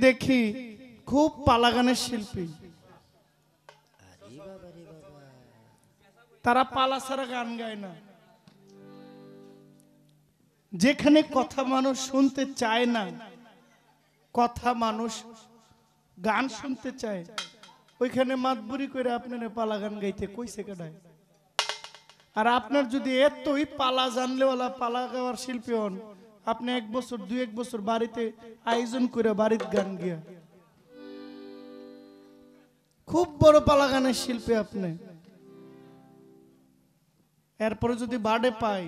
দেখি খুব পালা গানের শিল্পী, তারা পালা ছাড়া গান গায় না। যেখানে কথা মানুষ শুনতে চায় না, কথা মানুষ গান শুনতে চায়, ওইখানে মাতবুরি করে আপনার পালা গান গাইতে কইছে কেডায়? আর আপনার যদি এতই পালা জানলেওয়ালা পালা গাওয়ার শিল্পী হন, আপনি এক বছর দুই এক বছর বাড়িতে আয়োজন করে বাড়িতে গান গিয়া খুব বড় পালা গানের শিল্পী আপনি। এরপরে যদি বাড়ে পাই,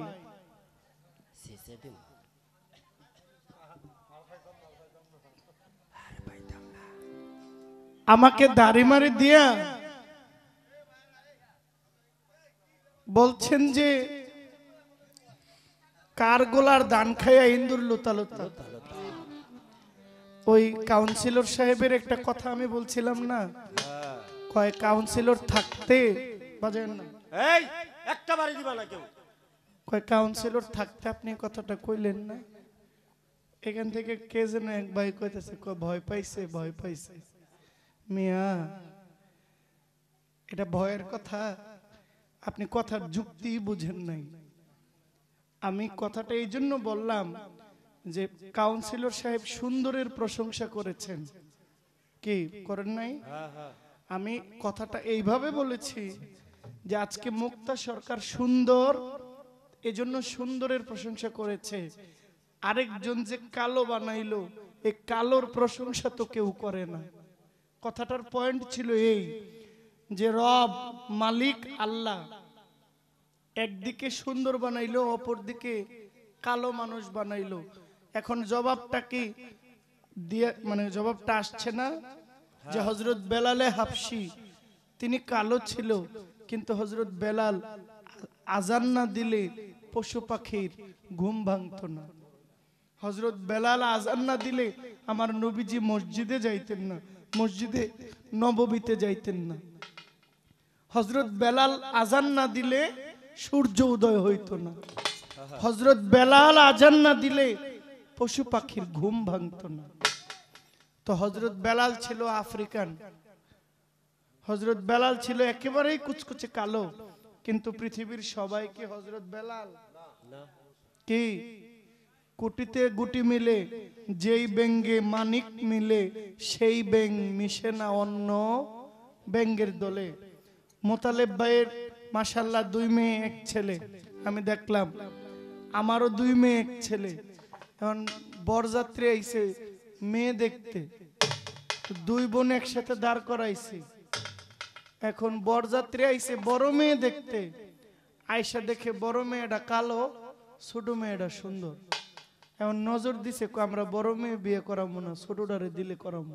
আমাকে দাড়ি মারি দিয়া বলছেন যে কার গোলার দান খাইয়া ইন্দুর লুতালুতা। ওই কাউন্সিলর সাহেবের একটা কথা আমি বলছিলাম না, কয় কাউন্সিলর থাকতে বাজেন না, এই একটা বাড়ি দিবা না কেউ, কয় কাউন্সিলর থাকতে আপনি কথাটা কইলেন না। এখান থেকে কে যেন এক ভাই কইতেছে, কয় ভয় পাইছে ভয় পাইছে। মিয়া, এটা ভয়ের কথা? আপনি কথার যুক্তি বুঝেন নাই। আমি কথাটা এই জন্য বললাম যে কাউন্সিলর সাহেব সুন্দরের প্রশংসা করেছেন, কি করেন নাই? আমি কথাটা এইভাবে বলেছি যে আজকে মুক্তা সরকার সুন্দর, এজন্য সুন্দরের প্রশংসা করেছে। আরেকজন যে কালো বানাইলো, এই কালোর প্রশংসা তো কেউ করে না। কথাটার পয়েন্ট ছিল এই যে রব মালিক আল্লাহ একদিকে সুন্দর বানাইলো, অপরদিকে কালো মানুষ বানাইলো। এখন জবাবটা কি দিয়ে, মানে জবাবটা আসছে না যে হযরত বেলালে হাবশী তিনি কালো ছিল, কিন্তু হযরত বেলাল আজান না দিলে পশু পাখির ঘুম ভাঙতো না। হযরত বেলাল আজান না দিলে আমার নবীজি মসজিদে যাইতেন না, মসজিদে নববীতে যাইতেন না। হযরত বেলাল আজান না দিলে সূর্য উদয় হইতো না। হযরত বেলাল আজান না দিলে পশু পাখির ঘুম ভাঙতো না। তো হযরত বেলাল ছিল আফ্রিকান, হযরত বেলাল ছিল একেবারেই কুচকুচে কালো, কিন্তু পৃথিবীর সবাই কি হযরত বেলাল? কি কুটিতে গুটি মিলে যেই বেঙ্গে মানিক মিলে, সেই বেং মিশে না অন্য বেঙ্গের দলে। মোতালেব ভাইয়ের মাশাআল্লাহ 2 মেয়ে 1 ছেলে, আমি দেখলাম। আমারও 2 মেয়ে 1 ছেলে। এখন বরযাত্রী আইছে মেয়ে দেখতে, 2 বোন একসাথে দাঁড় করাইছে। এখন বরযাত্রী আইছে বড় মেয়ে দেখতে, আয়সা দেখে বড় মেয়েটা কালো, ছোট মেয়েটা সুন্দর। এখন নজর দিছে আমরা বড় মেয়ে বিয়ে করাবো না, ছোটটারে দিলে করাবো।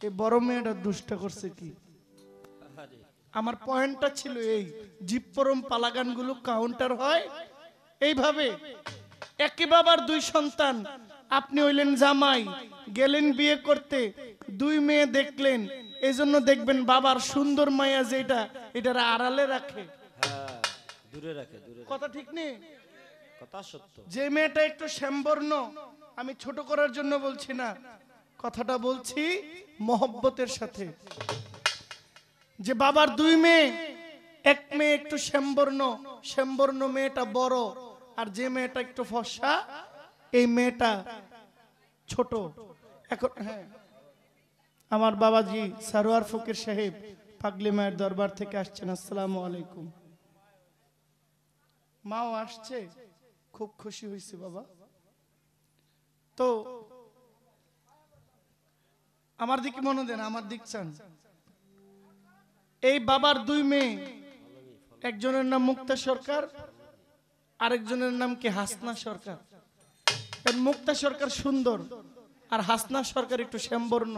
এই বড় মেয়েটা দুষ্টা করছে কি? আমার পয়েন্টটা ছিল এই, জিপপরম পালাগানগুলো কাউন্টার হয় এইভাবে। একই বাবার 2 সন্তান, আপনি হইলেন জামাই, গেলেন বিয়ে করতে, 2 মেয়ে দেখলেন, এজন্য দেখবেন বাবার সুন্দর মায়া যেটা এটার আড়ালে রাখে, দূরে রাখে, দূরে। কথা ঠিক নেই? কথা সত্য। যে মেয়েটা একটু শ্যামবর্ণ, আমি ছোট করার জন্য বলছি না, কথাটা বলছি মহব্বতের সাথে। যে বাবার 2 মেয়ে, এক মেয়ে একটু শ্যামবর্ণ, শ্যামবর্ণ মেয়েটা বড়, আর যে মেয়েটা একটু ফর্সা এই মেয়েটা ছোট। এখন হ্যাঁ, আমার বাবাজি সারোয়ার ফকির সাহেব পাগলি মায়ের দরবার থেকে আসছেন, আসসালামু আলাইকুম। মাও আসছে, খুব খুশি হয়েছে বাবা। তো আমার দিকে মনে দেন, আমার দিক চান। এই বাবার 2 মেয়ে, একজনের নাম মুক্তা সরকার, আরেকজনের নাম কি হাসনা সরকার। মুক্তা সরকার সুন্দর আর হাসনা সরকার একটু শ্যামবর্ণ।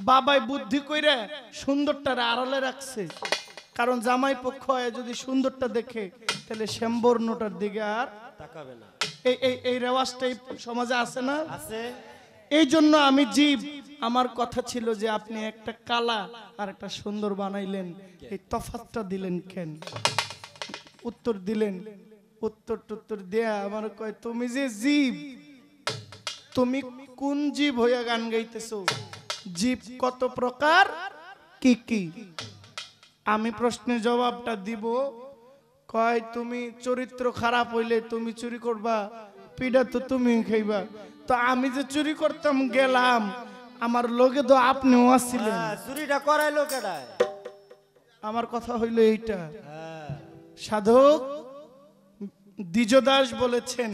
বাবাই বুদ্ধি কইরা সুন্দরটার আড়ালে রাখছে, কারণ জামাই পক্ষ হয় যদি সুন্দরটা দেখে তাহলে শ্যামবর্ণটার দিকে আর তাকাবে না। এই রেওয়াজটা সমাজে আছে না? আছে। এই জন্য আমি জীব, আমার কথা ছিল যে আপনি একটা কালা আর একটা সুন্দর বানাইলেন, এই তফাৎটা দিলেন কেন? উত্তর দিলেন, উত্তর দেয়া আমার কয় তুমি যে জীব, তুমি কোন জীব হইয়া গান গাইতেছো? জীব কত প্রকার, কি কি? আমি প্রশ্নের জবাবটা দিব। কয় তুমি চরিত্র খারাপ হইলে তুমি চুরি করবা, পিডা তো তুমি খাইবা। তো আমি যে চুরি করতাম গেলাম, আমার লোকে তো আপনিও আসছিলেন। চুরিটা করাইলো কেডায়? আমার কথা হইল এইটা। হ্যাঁ, সাধক দ্বিজদাস বলেছেন,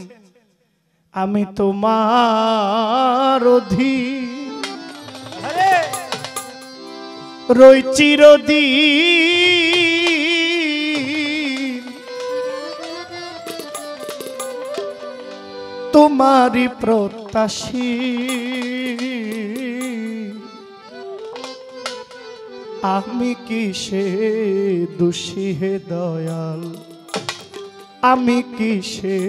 আমি তোমার অধীন আরে রই চিরদিন, তোমারই প্রত্যাশী। আমি কিসে দোষী হে দয়াল, আমি কিসে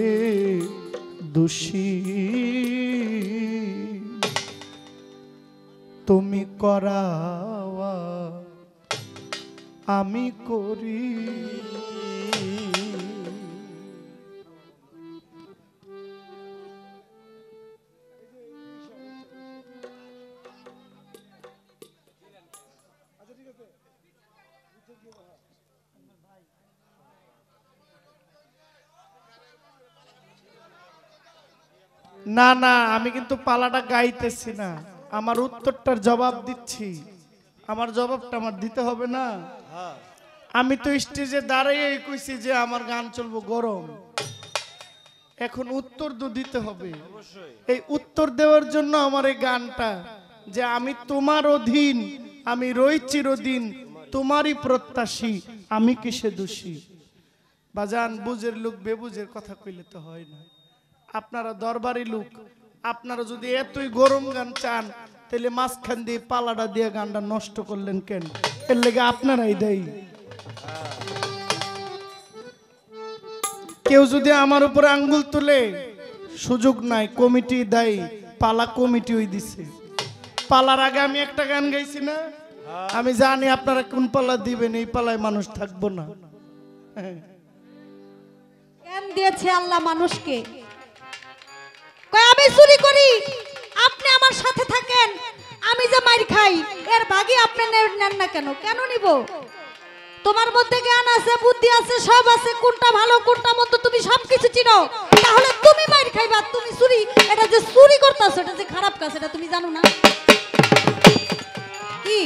দোষী? তুমি করাওয়া আমি করি। না না, আমি কিন্তু পালাটা গাইতেছি না, আমার উত্তরটার জবাব দিচ্ছি। আমার জবাবটা আমার দিতে হবে না? হ্যাঁ, আমি তো স্টেজে দাঁড়িয়ে কইছি যে আমার গান চলবো গরম। এখন উত্তর তো দিতে হবে। অবশ্যই। এই উত্তর দেওয়ার জন্য আমার এই গানটা, যে আমি তোমার অধীন, আমি রই চিরদিন, তোমারই প্রত্যাশী, আমি কিসে দোষী? বাজান, বুঝের লোক বেবুঝের কথা কইলে তো হয় না। আপনারা দরবারি লোক, আপনারা যদি এতই গরম গান চান, তাহলে মাঝখান দিয়ে পালাটা দিয়ে গানটা নষ্ট করলেন কেন? এর লেগে আপনারাই দেয়। কেউ যদি আমার উপর আঙ্গুল তুলে, সুযোগ নাই, কমিটি দেয়, পালা কমিটি ওই দিছে। পালার আগে আমি একটা গান গাইছি না? আমি জানি আপনারা কোন পালা দিবেন, এই পালায় মানুষ থাকবো না। কেন দিয়েছে আল্লাহ মানুষকে? কয় আমি চুরি করি, আপনি আমার সাথে থাকেন, আমি যে মাইর খাই এর ভাগই আপনি নেন না কেন? কেন নিব? তোমার মধ্যে জ্ঞান আছে, বুদ্ধি আছে, সব আছে, কোনটা ভালো কোনটা মন্দ তুমি সবকিছু চিনো, তাহলে তুমি মাইর খাইবা। তুমি চুরি, এটা যে চুরি করতেছো এটা যে খারাপ কাজ, এটা তুমি জানো না? কি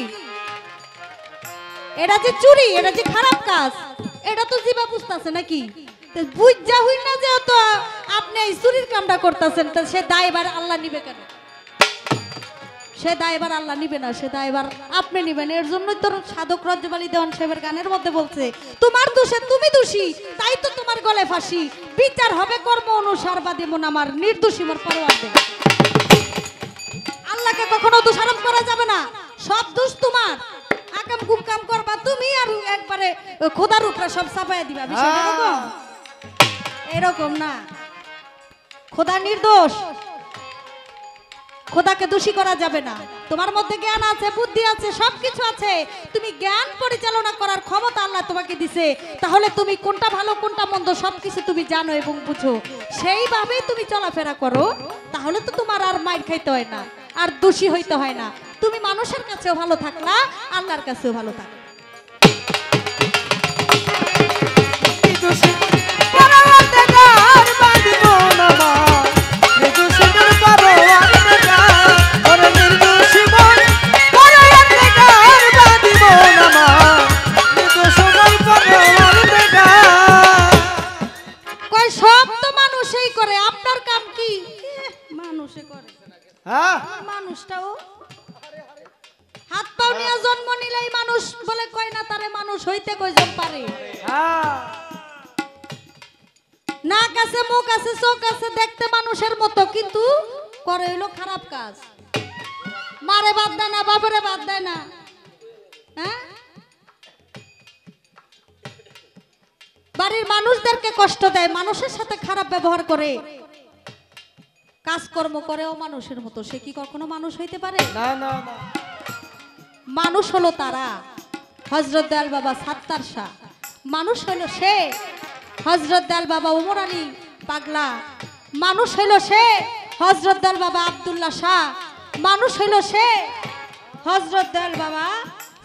এটা যে চুরি, এটা যে খারাপ কাজ, এটা তো জিবা বুঝতেছে নাকি? বুঝা হই না যে তো আপনি এই চুরির কামটা করতেছেন, তো সে দায়ভার আল্লাহ নিবে কেন? সে দায়ভার আল্লাহ নিবে না, সে দায়ভার আপনি নিবেন। এর জন্যই তো সাধক রজ্জবালী দেওয়ান সাহেবের গানের মধ্যে বলছে, তোমার দোষে তুমি দোষী, তাই তো তোমার গলায় ফাঁসি, বিচার হবে কর্ম অনুসার বা দেবন আমার নির্দোষী মোর পরোয়ার দেবে। আল্লাহকে কখনো দোষারোপ করা যাবে না, সব দোষ তোমার। আকাম কুকাম করবা তুমি, আর একবারে খোদার উপরে সব চাপাইয়া দিবা। বিষয়টা এরকম? এরকম না। খোদা নির্দোষ, খোদাকে দোষী করা যাবে না। তোমার মধ্যে জ্ঞান আছে, বুদ্ধি আছে, সবকিছু আছে, তুমি জ্ঞান পরিচালনা করার ক্ষমতা আল্লাহ তোমাকে দিছে, তাহলে তুমি কোনটা ভালো কোনটা মন্দ সবকিছু তুমি জানো এবং বুঝো, সেইভাবেই তুমি চলাফেরা করো, তাহলে তো তোমার আর মাইর খাইতে হয় না, আর দোষী হইতে হয় না। তুমি মানুষের কাছেও ভালো থাকলা, আল্লাহর কাছেও ভালো থাকলা। সব তো মানুষই করে, আপনার কাম কি? মানুষে করে। মানুষটাও হাত পাও নিয়ে জন্ম নিলেই মানুষ বলে, কয় না তারে মানুষ হইতে কয়জন পারে? নাক আছে, মুখ আছে, চোখ আছে, দেখতে মানুষের মতো, কিন্তু করে হইলো খারাপ কাজ। মারে বাদ দেয় না, বাবারে বাদ দেয় না। হ্যাঁ, বাড়ির মানুষদেরকে কষ্ট দেয়, মানুষের সাথে খারাপ ব্যবহার করে, কাজকর্ম করেও মানুষের মতো। সে কি কখনো মানুষ হইতে পারে? না না না। মানুষ হলো তারা, হযরত দয়াল বাবা সাত্তার শাহ। মানুষ হলো সে, হযরত দয়াল বাবা ওমর আলী পাগলা। মানুষ হলো সে, হযরত দয়াল বাবা আব্দুল্লাহ শাহ মানুষ হইল সে, হযরত দয়াল বাবা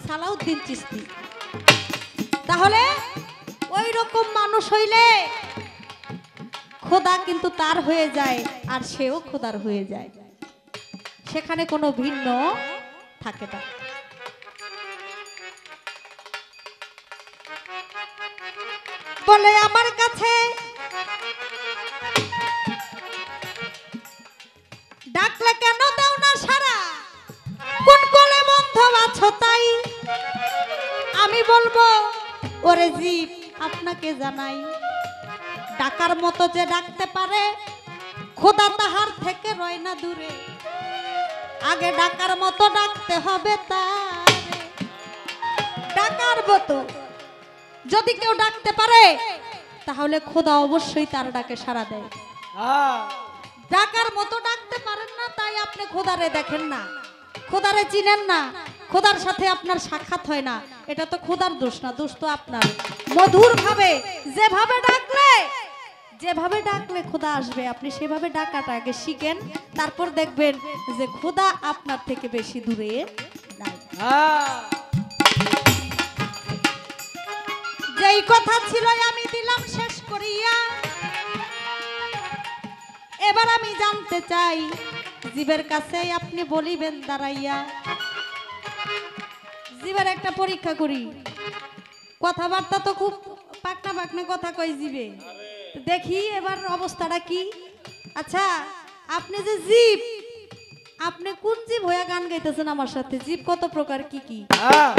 সালাউদ্দিন চিশতি। তাহলে ওই রকম মানুষ হইলে খোদা কিন্তু তার হয়ে যায় আর সেও খোদার হয়ে যায়, সেখানে কোনো ভিন্ন থাকে না। বলে আমার কাছে ডাকলে কেন দাও না সারা, কোন কোলে বন্ধ আছো তাই। আমি বলবো ওরে জীব আপনাকে জানাই, ডাকার মতো যে ডাকতে পারে খোদা তাহার থেকে রয় না দূরে, আগে ডাকার মতো ডাকতে হবে তারে। ডাকার মতো যদি কেউ ডাকতে পারে তাহলে খোদা অবশ্যই তার ডাকে সাড়া দেয়। হ্যাঁ ডাকার মতো ডাকতে পারেন না তাই আপনি খোদারে দেখেন না, খোদারে চিনেন না, খোদার সাথে আপনার সাক্ষাৎ হয় না, এটা তো খোদার দোষ না, দোষ তো আপনার। মধুর ভাবে যেভাবে ডাকলে খোদা আসবে, আপনি সেভাবে ডাকাটা আগে শিখেন, তারপর দেখবেন যে খোদা আপনার থেকে বেশি দূরে নাই। হ্যাঁ যেই কথা ছিল আমি দিলাম শেষ করিয়া, এবার আমি জানতে চাই জীবের কাছে আপনি বলিবেন দাঁড়াইয়া। জীবের একটা পরীক্ষা করি, কথাবার্তা তো খুব পাকনা পাকনা কথা কই জীবে, দেখি এবার অবস্থাটা কি। আচ্ছা আপনি যে জীব, আপনি কোন জীব হয়ে গান গাইতেছেন আমার সাথে? জীব কত প্রকার, কি কি? হ্যাঁ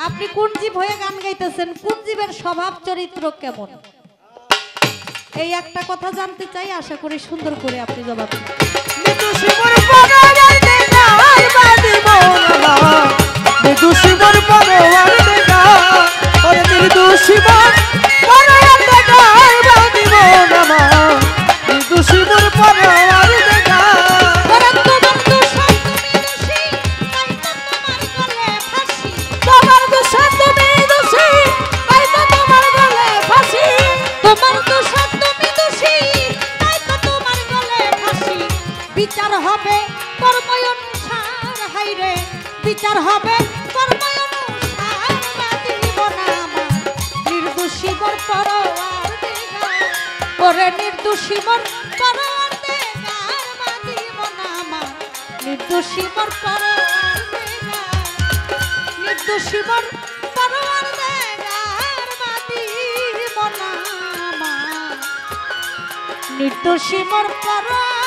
আপনি কোন জীব হয়ে গান গাইতেছেন? কোন জীবের স্বভাব চরিত্র কেমন? এই একটা কথা জানতে চাই, আশা করি সুন্দর করে আপনি জবাব দিন। বিচার হবে কর্ম অনুসার, হাইরে বিচার হবে কর্ম অনুসার, বাদিব না আমার নির্দোষী মোর পরওয়ার দেগার, ওরে নির্দোষী মোর পরওয়ার দেগার, বাদিব না আমার নির্দোষী মোর পরওয়ার দেগার, নির্দোষী মোর পরওয়ার দেগার, বাদিব না আমার নির্দোষী মোর পরওয়ার